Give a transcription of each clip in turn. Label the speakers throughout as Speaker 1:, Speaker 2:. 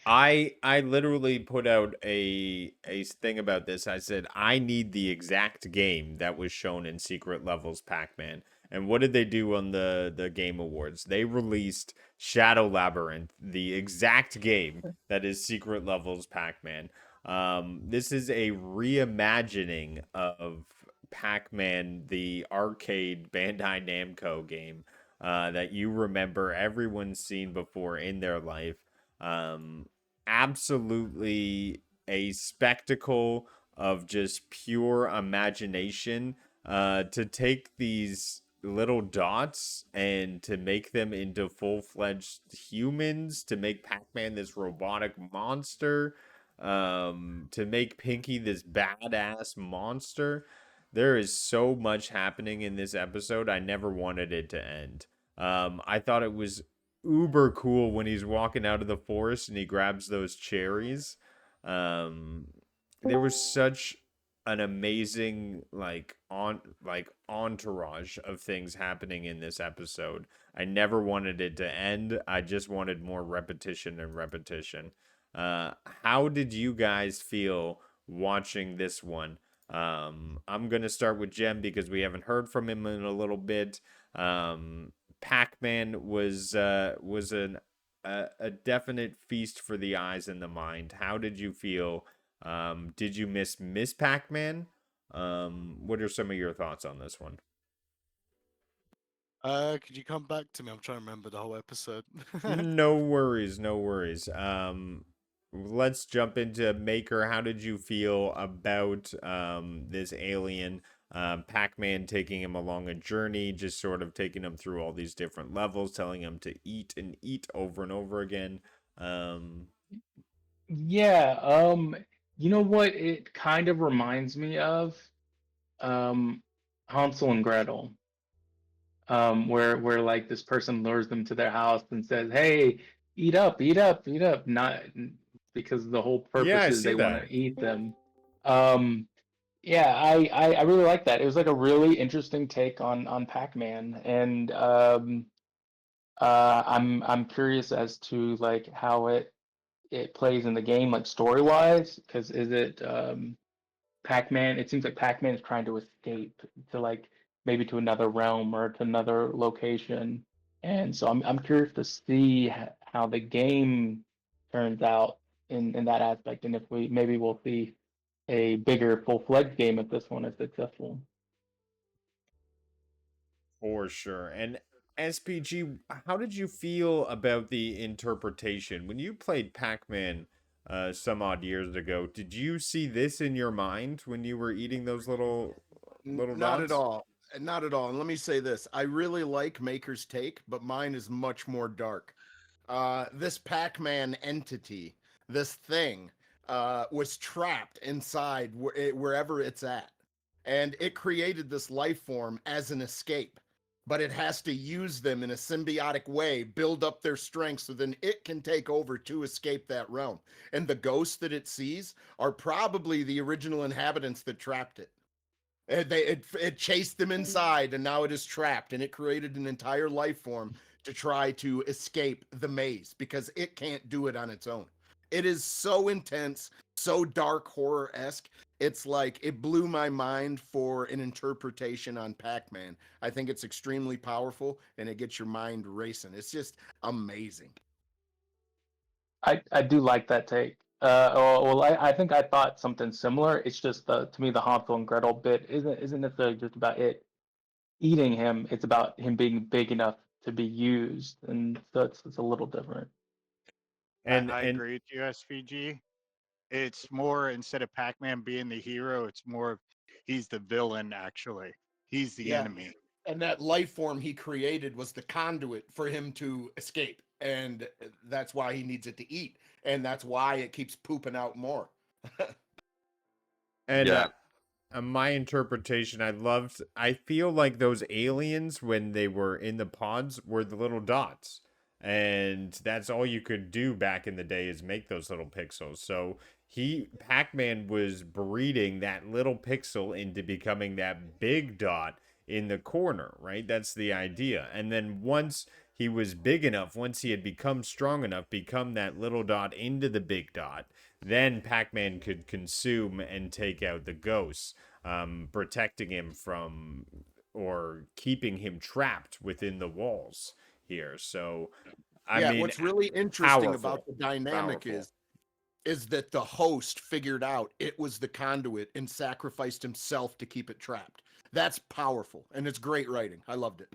Speaker 1: I literally put out a thing about this. I said I need the exact game that was shown in Secret Levels Pac-Man. And what did they do on the Game Awards? They released Shadow Labyrinth, the exact game that is Secret Levels Pac-Man. This is a reimagining of Pac-Man, the arcade Bandai Namco game that you remember everyone's seen before in their life. Um, Absolutely a spectacle of just pure imagination to take these little dots and to make them into full-fledged humans, to make Pac-Man this robotic monster, to make Pinky this badass monster. There is so much happening in this episode. I never wanted it to end. I thought it was uber cool when he's walking out of the forest and he grabs those cherries. Um, there was such an amazing entourage of things happening in this episode. I never wanted it to end. I just wanted more repetition and repetition. How did you guys feel watching this one? I'm gonna start with Jem because we haven't heard from him in a little bit. Pac-Man was a definite feast for the eyes and the mind. How did you feel? Did you miss Pac-Man? What are some of your thoughts on this one?
Speaker 2: Could you come back to me? I'm trying to remember the whole episode.
Speaker 1: No worries, no worries. Let's jump into Maker. How did you feel about this alien? Pac-Man taking him along a journey, just sort of taking him through all these different levels, telling him to eat and eat over and over again. Um,
Speaker 3: Yeah, you know what it kind of reminds me of? Um, Hansel and Gretel, where like this person lures them to their house and says, "Hey, eat up, eat up, eat up," not because the whole
Speaker 1: yeah,
Speaker 3: purpose
Speaker 1: I
Speaker 3: is
Speaker 1: see
Speaker 3: they want
Speaker 1: that.
Speaker 3: to eat them. Um, yeah, I really like that. It was like a really interesting take on Pac-Man, and I'm curious as to like how it plays in the game, like story wise, because is it Pac-Man? It seems like Pac-Man is trying to escape to like maybe to another realm or to another location, and so I'm curious to see how the game turns out in that aspect, and if we maybe we'll see a bigger full-fledged game if this one is successful.
Speaker 1: For sure. And SPG, how did you feel about the interpretation? When you played Pac-Man some odd years ago, did you see this in your mind when you were eating those little
Speaker 4: Not at
Speaker 1: dots?
Speaker 4: all. Not at all. And let me say this. I really like Maker's take, but mine is much more dark. This Pac-Man entity, this thing, was trapped inside wherever it's at. And it created this life form as an escape. But it has to use them in a symbiotic way, build up their strength so then it can take over to escape that realm. And the ghosts that it sees are probably the original inhabitants that trapped it. It chased them inside, and now it is trapped, and it created an entire life form to try to escape the maze because it can't do it on its own. It is so intense, so dark horror esque. It's like it blew my mind for an interpretation on Pac Man. I think it's extremely powerful, and it gets your mind racing. It's just amazing.
Speaker 3: I do like that take. I think I thought something similar. It's just to me the Hansel and Gretel bit isn't necessarily just about it eating him. It's about him being big enough to be used, and so it's a little different.
Speaker 1: And
Speaker 5: I
Speaker 1: and
Speaker 5: agree with you, SVG. It's more instead of Pac-Man being the hero, it's more of he's the villain actually. He's the
Speaker 4: Yeah.
Speaker 5: enemy.
Speaker 4: And that life form he created was the conduit for him to escape. And that's why he needs it to eat. And that's why it keeps pooping out more.
Speaker 1: and
Speaker 6: Yeah.
Speaker 1: my interpretation, I feel like those aliens when they were in the pods were the little dots. And that's all you could do back in the day is make those little pixels. So Pac-Man was breeding that little pixel into becoming that big dot in the corner, right? That's the idea. And then once he was big enough, once he had become strong enough, become that little dot into the big dot, then Pac-Man could consume and take out the ghosts, protecting him from or keeping him trapped within the walls here. So, I
Speaker 4: Yeah,
Speaker 1: mean,
Speaker 4: what's really interesting about
Speaker 1: powerful,
Speaker 4: the dynamic
Speaker 1: powerful.
Speaker 4: is that the host figured out it was the conduit and sacrificed himself to keep it trapped. That's powerful, and it's great writing. I loved it.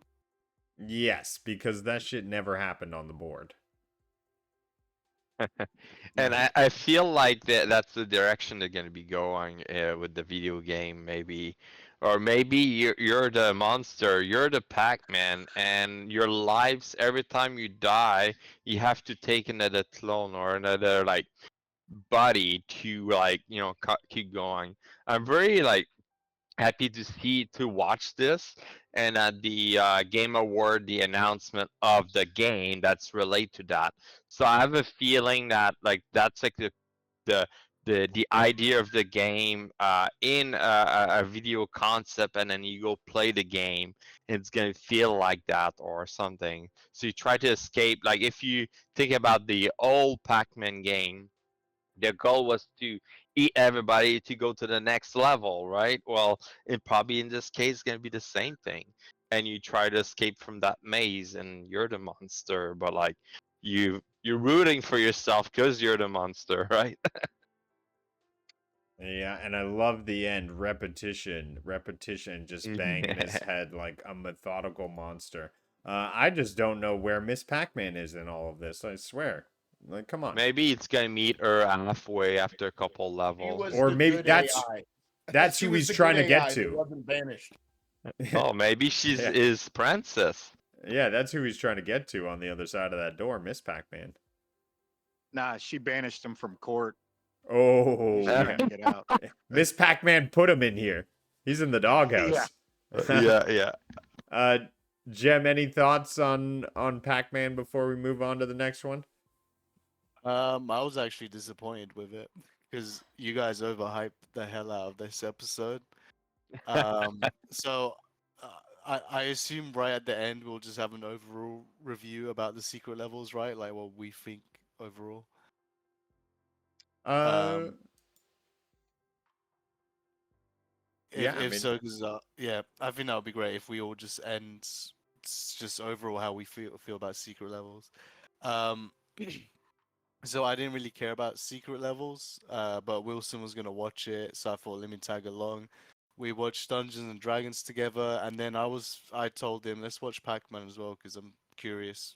Speaker 1: Yes, because that shit never happened on the board.
Speaker 6: And I feel like that's the direction they're gonna be going with the video game, maybe. Or maybe you're the monster, you're the Pac-Man, and your lives, every time you die, you have to take another clone or another like body to like, you know, keep going. I'm very like happy to watch this, and at the game award the announcement of the game that's related to that. So I have a feeling that like that's like the the idea of the game in a video concept, and then you go play the game, it's gonna feel like that or something. So you try to escape, like if you think about the old Pac-Man game, their goal was to eat everybody to go to the next level, right? Well, it probably in this case going to be the same thing. And you try to escape from that maze, and you're the monster, but like you're rooting for yourself because you're the monster, right?
Speaker 1: Yeah, and I love the end repetition, repetition, just banging his head like a methodical monster. I just don't know where Miss Pac-Man is in all of this. I swear, like, come on.
Speaker 6: Maybe it's gonna meet her halfway after a couple
Speaker 4: She
Speaker 6: levels.
Speaker 4: was
Speaker 1: Or
Speaker 4: the
Speaker 1: maybe
Speaker 4: good
Speaker 1: that's
Speaker 4: AI.
Speaker 1: that's
Speaker 4: She
Speaker 1: who
Speaker 4: was
Speaker 1: he's
Speaker 4: the
Speaker 1: trying
Speaker 4: good
Speaker 1: to get
Speaker 4: AI that
Speaker 1: to.
Speaker 4: wasn't banished.
Speaker 6: Oh, maybe she's
Speaker 1: Yeah.
Speaker 6: is princess.
Speaker 1: Yeah, that's who he's trying to get to on the other side of that door, Miss Pac-Man.
Speaker 5: Nah, she banished him from court. She's
Speaker 1: Oh,
Speaker 5: trying to get out.
Speaker 1: Miss Pac-Man put him in here. He's in the
Speaker 5: Yeah.
Speaker 1: doghouse.
Speaker 6: Yeah.
Speaker 1: Uh, Jem, any thoughts on Pac-Man before we move on to the next one?
Speaker 2: I was actually disappointed with it because you guys overhyped the hell out of this episode. So I assume right at the end we'll just have an overall review about the secret levels, right? Like what we think overall.
Speaker 1: Uh,
Speaker 2: Um,
Speaker 1: yeah, I
Speaker 2: if
Speaker 1: mean,
Speaker 2: so, because yeah, I think that would be great if we all just end just overall how we feel about secret levels. Um, so I didn't really care about secret levels, but Wilson was gonna watch it, so I thought let me tag along. We watched Dungeons and Dragons together, and then I told him let's watch Pac-Man as well because I'm curious,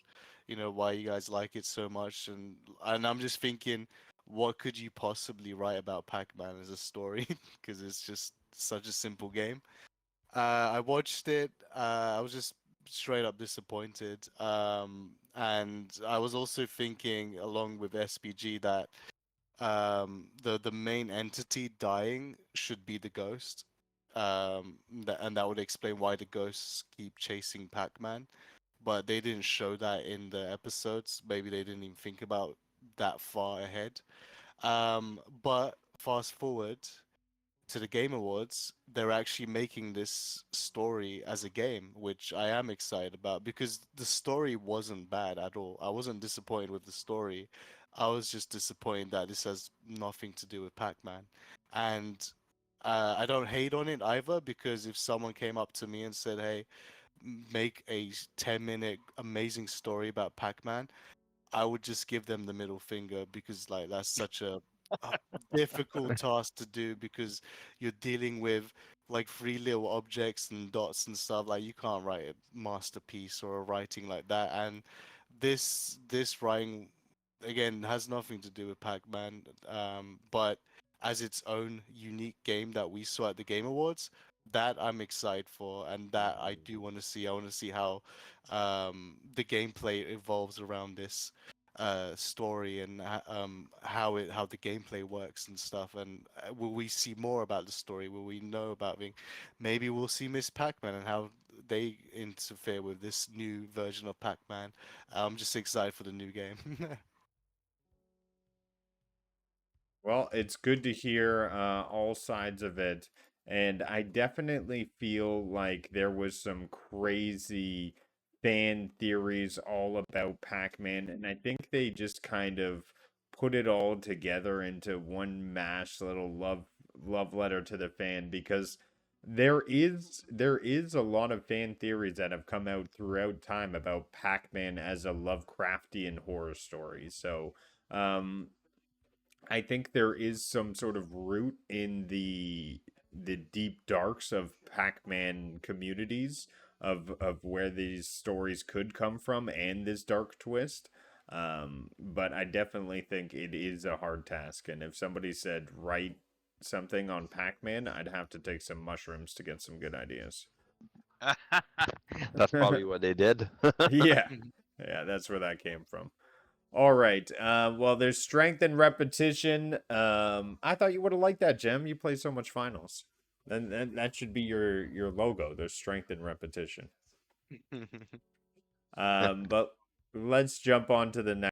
Speaker 2: why you guys like it so much, and I'm just thinking, what could you possibly write about Pac-Man as a story? Because it's just such a simple game. I watched it. I was just straight up disappointed. And I was also thinking, along with SPG, that the main entity dying should be the ghost. And that would explain why the ghosts keep chasing Pac-Man. But they didn't show that in the episodes. Maybe they didn't even think about that far ahead. But fast forward to the Game Awards, they're actually making this story as a game, which I am excited about because the story wasn't bad at all. I wasn't disappointed with the story. I was just disappointed that this has nothing to do with Pac-Man. And I don't hate on it either because if someone came up to me and said, "Hey, make a 10-minute amazing story about Pac-Man," I would just give them the middle finger because like that's such a difficult task to do because you're dealing with like three little objects and dots and stuff. Like you can't write a masterpiece or a writing like that. And this writing again has nothing to do with Pac-Man, but as its own unique game that we saw at the Game Awards, that I'm excited for, and that I do want to see. I want to see how the gameplay evolves around this story and how the gameplay works and stuff. And will we see more about the story? Will we know about being? Maybe we'll see Miss Pac-Man and how they interfere with this new version of Pac-Man. I'm just excited for the new game.
Speaker 1: well, it's good to hear all sides of it, and I definitely feel like there was some crazy fan theories all about Pac-Man, and I think they just kind of put it all together into one mash little love letter to the fan, because there is a lot of fan theories that have come out throughout time about Pac-Man as a Lovecraftian horror story. So, I think there is some sort of root in the deep darks of Pac-Man communities of where these stories could come from and this dark twist. But I definitely think it is a hard task, and if somebody said write something on Pac-Man, I'd have to take some mushrooms to get some good ideas.
Speaker 6: That's probably what they did.
Speaker 1: Yeah. Yeah, that's where that came from. All right. Well, there's strength and repetition. I thought you would have liked that, Jem. You play so much finals. Then that should be your logo. There's strength and repetition. But let's jump on to the next.